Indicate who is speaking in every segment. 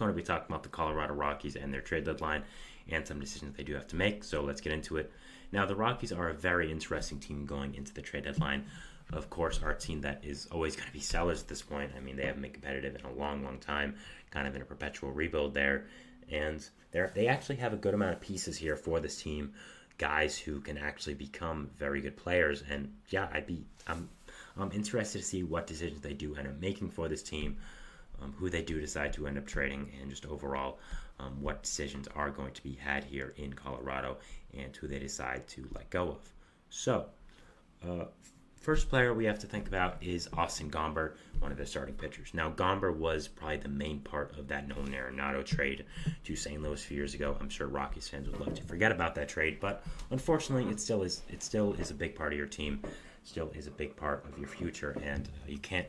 Speaker 1: going to be talking about the Colorado Rockies and their trade deadline and some decisions they do have to make. So let's get into it. Now, the Rockies are a very interesting team going into the trade deadline. Of course, our team that is always going to be sellers at this point. I mean, they haven't been competitive in a long, long time, kind of in a perpetual rebuild there. And they actually have a good amount of pieces here for this team, guys who can actually become very good players. And yeah, I'm interested to see what decisions they do end up making for this team, who they do decide to end up trading, and just overall what decisions are going to be had here in Colorado and who they decide to let go of. So, first player we have to think about is Austin Gomber, one of their starting pitchers. Now, Gomber was probably the main part of that Nolan Arenado trade to St. Louis a few years ago. I'm sure Rockies fans would love to forget about that trade, but unfortunately, it still is a big part of your team, still is a big part of your future, and you can't,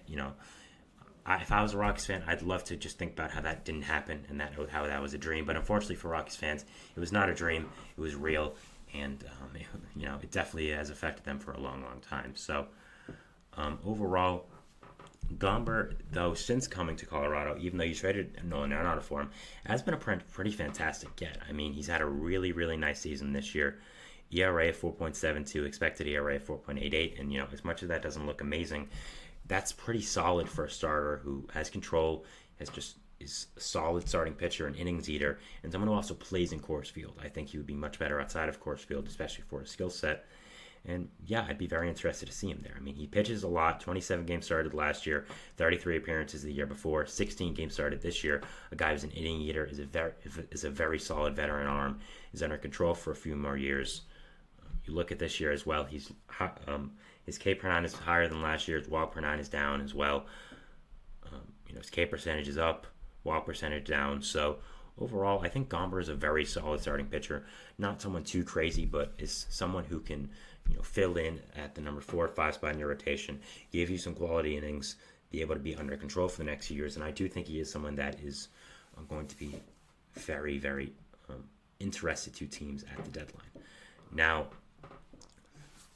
Speaker 1: if I was a Rockies fan, I'd love to just think about how that didn't happen and how that was a dream. But unfortunately for Rockies fans, it was not a dream; it was real, and it definitely has affected them for a long, long time. So overall, Gomber, though, since coming to Colorado, even though you traded Nolan Arenado for him, has been a pretty fantastic get. I mean, he's had a really, really nice season this year. ERA of 4.72, expected ERA of 4.88, and as much as that doesn't look amazing, that's pretty solid for a starter who has control, is a solid starting pitcher, an innings eater, and someone who also plays in Coors Field. I think he would be much better outside of Coors Field, especially for his skill set. And yeah, I'd be very interested to see him there. I mean, he pitches a lot. 27 games started last year, 33 appearances the year before, 16 games started this year. A guy who's an inning eater, is a very solid veteran arm, is under control for a few more years. You look at this year as well. His K per nine is higher than last year. His walk per nine is down as well. His K percentage is up, walk percentage down. So overall, I think Gomber is a very solid starting pitcher. Not someone too crazy, but is someone who can fill in at the number 4 or 5 spot in your rotation, give you some quality innings, be able to be under control for the next few years. And I do think he is someone that is going to be very, very interested to teams at the deadline. Now,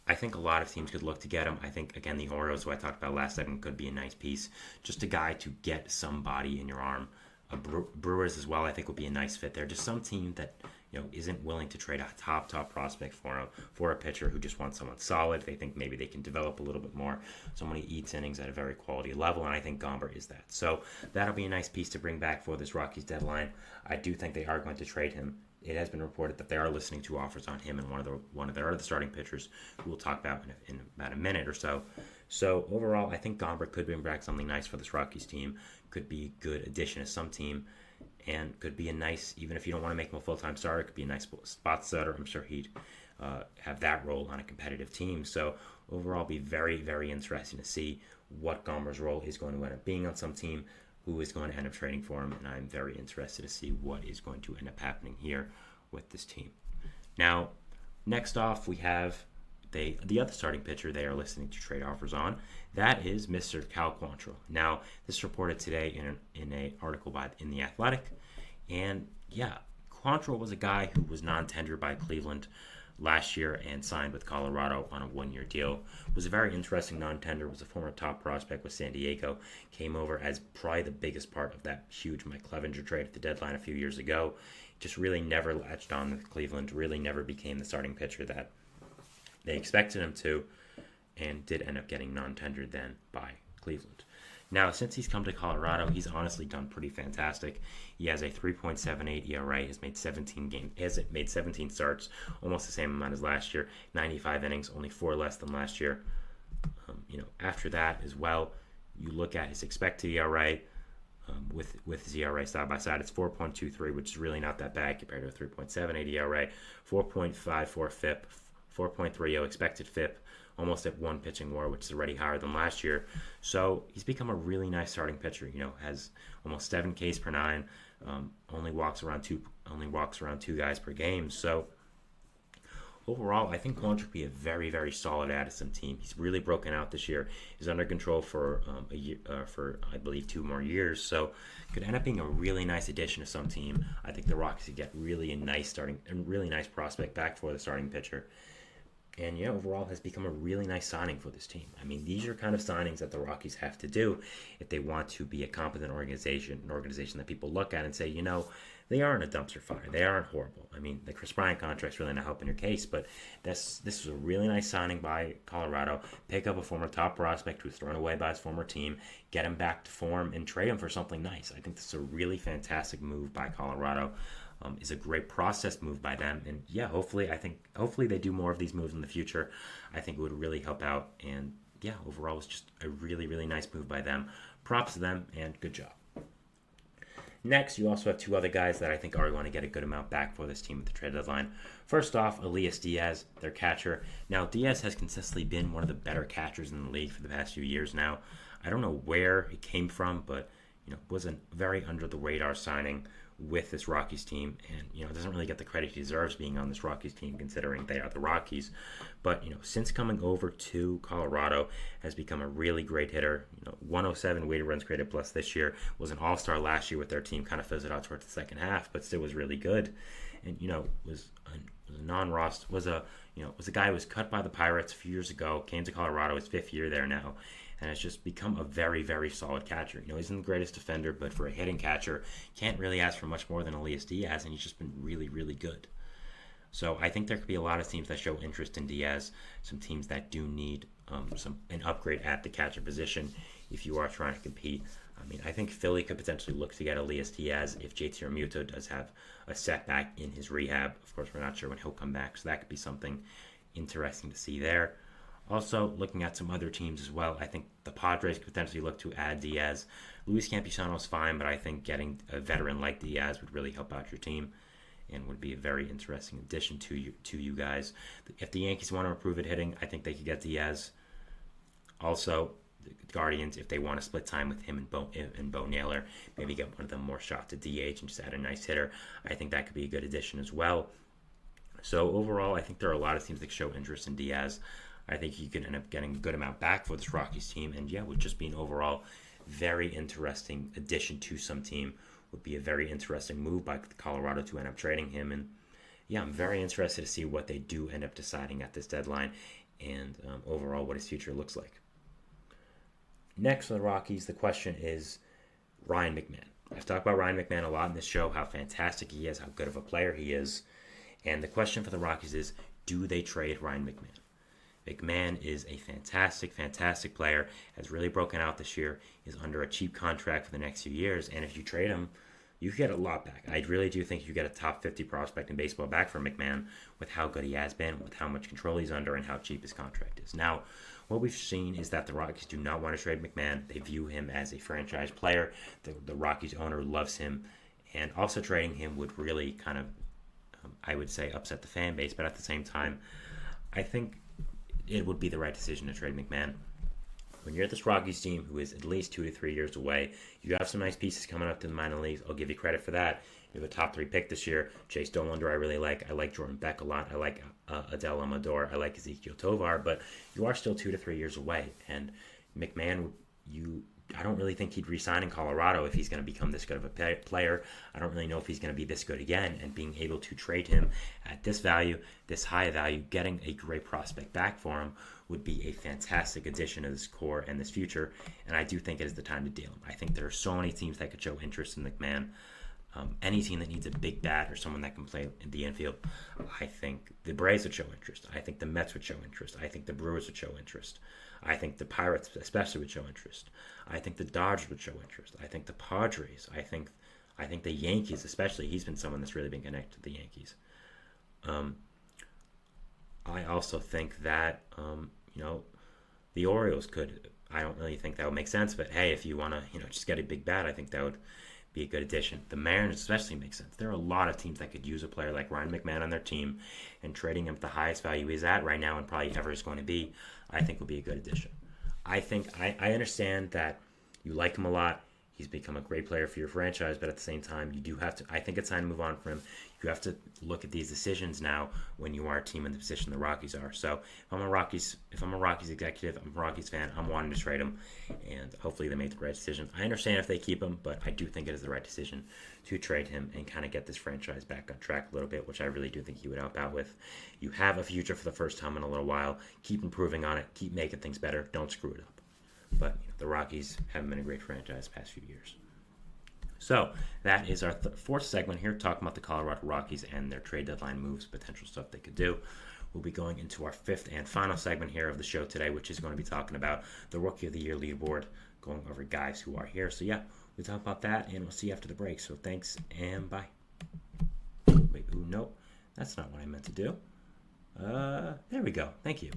Speaker 1: I think a lot of teams could look to get him. I think, again, the Orioles, who I talked about last segment, could be a nice piece. Just a guy to get somebody in your arm. Brewers as well, I think, would be a nice fit there. Just some team that isn't willing to trade a top prospect for a pitcher who just wants someone solid. They think maybe they can develop a little bit more. Someone who eats innings at a very quality level, and I think Gomber is that. So that'll be a nice piece to bring back for this Rockies deadline. I do think they are going to trade him. It has been reported that they are listening to offers on him and one of their other starting pitchers, who we'll talk about in about a minute or so. So overall, I think Gomber could bring back something nice for this Rockies team. Could be a good addition to some team, and could be a nice, even if you don't want to make him a full-time starter, it could be a nice spot starter. I'm sure he'd have that role on a competitive team. So overall, be very, very interesting to see what Gomber's role is going to end up being on some team, who is going to end up trading for him, and I'm very interested to see what is going to end up happening here with this team. Now, next off, we have the other starting pitcher they are listening to trade offers on. That is Mr. Cal Quantrill. Now, this is reported today in an article in The Athletic, and yeah, Quantrill was a guy who was non-tendered by Cleveland last year and signed with Colorado on a one-year deal. Was a very interesting non-tender, was a former top prospect with San Diego, came over as probably the biggest part of that huge Mike Clevenger trade at the deadline a few years ago. Just really never latched on with Cleveland, really never became the starting pitcher that they expected him to, and did end up getting non-tendered then by Cleveland. Now, since he's come to Colorado, he's honestly done pretty fantastic. He has a 3.78 ERA, has made 17 starts, almost the same amount as last year. 95 innings, only 4 less than last year. After that as well, you look at his expected ERA with his ERA side by side. It's 4.23, which is really not that bad compared to a 3.78 ERA. 4.54 FIP, 4.30 expected FIP. Almost at 1 pitching WAR, which is already higher than last year. So he's become a really nice starting pitcher. Has almost 7 Ks per 9. Only walks around two guys per game. So overall, I think Quantrill would be a very, very solid add to some team. He's really broken out this year. He's under control for a year, for I believe 2 more years. So could end up being a really nice addition to some team. I think the Rockies could get really nice prospect back for the starting pitcher. and overall has become a really nice signing for this team. I mean, these are kind of signings that the Rockies have to do if they want to be a competent organization, an organization that people look at and say, they aren't a dumpster fire. They aren't horrible. I mean, the Chris Bryant contract's really not helping your case, but this was a really nice signing by Colorado. Pick up a former top prospect who was thrown away by his former team, get him back to form, and trade him for something nice. I think this is a really fantastic move by Colorado. Is a great process move by them, and hopefully they do more of these moves in the future. I think it would really help out, and overall it's just a really, really nice move by them. Props to them, and good job. Next, you also have two other guys that I think are going to get a good amount back for this team at the trade deadline. First off, Elias Diaz, their catcher. Now, Diaz has consistently been one of the better catchers in the league for the past few years now. I don't know where he came from, but was a very under the radar signing with this Rockies team, and doesn't really get the credit he deserves being on this Rockies team considering they are the Rockies. But since coming over to Colorado, has become a really great hitter. 107 weighted runs created plus this year, was an all-star last year with their team, kind of fizzled out towards the second half, but still was really good. And was a non-Ross, was a guy who was cut by the Pirates a few years ago, came to Colorado, his fifth year there now, and has just become a very, very solid catcher. He isn't the greatest defender, but for a hitting catcher, can't really ask for much more than Elias Diaz, and he's just been really, really good. So I think there could be a lot of teams that show interest in Diaz, some teams that do need an upgrade at the catcher position if you are trying to compete. I mean, I think Philly could potentially look to get Elias Diaz if JT Realmuto does have a setback in his rehab. Of course, we're not sure when he'll come back, so that could be something interesting to see there. Also, looking at some other teams as well, I think the Padres could potentially look to add Diaz. Luis Campusano is fine, but I think getting a veteran like Diaz would really help out your team and would be a very interesting addition to you guys. If the Yankees want to improve at hitting, I think they could get Diaz. Also, the Guardians, if they want to split time with him and Bo Naylor, maybe get one of them more shots to DH and just add a nice hitter, I think that could be a good addition as well. So overall, I think there are a lot of teams that show interest in Diaz. I think you could end up getting a good amount back for this Rockies team, and would just be an overall very interesting addition to some team. Would be a very interesting move by Colorado to end up trading him, and I'm very interested to see what they do end up deciding at this deadline, and overall what his future looks like. Next for the Rockies, the question is Ryan McMahon. I've talked about Ryan McMahon a lot in this show, how fantastic he is, how good of a player he is, and the question for the Rockies is, do they trade Ryan McMahon? McMahon is a fantastic, fantastic player, has really broken out this year, is under a cheap contract for the next few years, and if you trade him, you get a lot back. I really do think you get a top 50 prospect in baseball back from McMahon with how good he has been, with how much control he's under, and how cheap his contract is. Now, what we've seen is that the Rockies do not want to trade McMahon. They view him as a franchise player. The Rockies owner loves him, and also trading him would really kind of, I would say, upset the fan base, but at the same time, I think it would be the right decision to trade McMahon. When you're at this Rockies team, who is at least 2 to 3 years away, you have some nice pieces coming up to the minor leagues. I'll give you credit for that. You have a top 3 pick this year. Chase Dollander I really like. I like Jordan Beck a lot. I like Adel Amador. I like Ezekiel Tovar. But you are still 2 to 3 years away. And McMahon, I don't really think he'd re-sign in Colorado if he's going to become this good of a player. I don't really know if he's going to be this good again, and being able to trade him at this value, this high value, getting a great prospect back for him would be a fantastic addition to this core and this future, and I do think it is the time to deal him. I think there are so many teams that could show interest in McMahon. Any team that needs a big bat or someone that can play in the infield, I think the Braves would show interest. I think the Mets would show interest. I think the Brewers would show interest. I think the Pirates especially would show interest. I think the Dodgers would show interest. I think the Padres. I think the Yankees especially. He's been someone that's really been connected to the Yankees. I also think that the Orioles could. I don't really think that would make sense, but hey, if you want to just get a big bat, I think that would be a good addition. The Mariners especially makes sense. There are a lot of teams that could use a player like Ryan McMahon on their team, and trading him at the highest value he's at right now and probably ever is going to be, I think would be a good addition. I think I understand that you like him a lot. He's become a great player for your franchise, but at the same time, you do have to, I think it's time to move on from him. You have to look at these decisions now when you are a team in the position the Rockies are. So if I'm a Rockies executive, I'm a Rockies fan, I'm wanting to trade him, and hopefully they make the right decision. I understand if they keep him, but I do think it is the right decision to trade him and kind of get this franchise back on track a little bit, which I really do think he would help out with. You have a future for the first time in a little while. Keep improving on it. Keep making things better. Don't screw it up. But the Rockies haven't been a great franchise the past few years. So that is our fourth segment here, talking about the Colorado Rockies and their trade deadline moves, potential stuff they could do. We'll be going into our fifth and final segment here of the show today, which is going to be talking about the Rookie of the Year leaderboard, going over guys who are here. So yeah, we'll talk about that, and we'll see you after the break. So thanks, and bye. Wait, nope, that's not what I meant to do. There we go. Thank you.